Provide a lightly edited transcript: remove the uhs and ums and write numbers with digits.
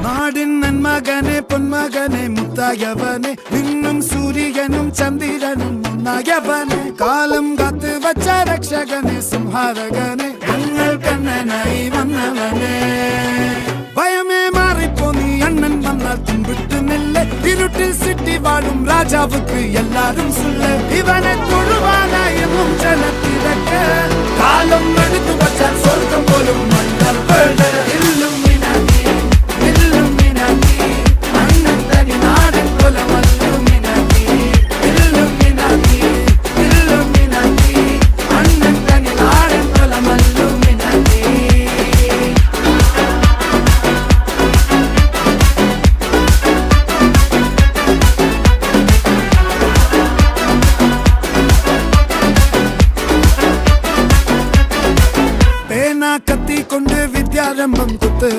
നാടിൻ നന്മകനെ പൊന്മകനെ മുത്തായവനെ നിന്നും സൂര്യനും ചന്ദ്രനും ഒന്നായവനെ കാലം കാത്ത് വച്ച രക്ഷകനെ സംഹാരകനെ ഞങ്ങൾ കണ്ണനായി വന്നവനെ ഭയമേ മാറിപ്പോ നീ അണ്ണൻ വന്നാൽ തുമ്പിട്ട് നെല്ല് ഇരുട്ടിൽ സിറ്റി വാഴും രാജാവുക്ക് എല്ലാരും സുല്ല ഇവനെ തൊഴുവാനായെന്നും ജനത്തിരക്ക് കാലം എടുത്തു വച്ചാൽ സ്വർഗം പോലും മണ്ണൽ വീട് കത്തി കൊണ്ട് വിദ്യാരംഭം കുത്ത്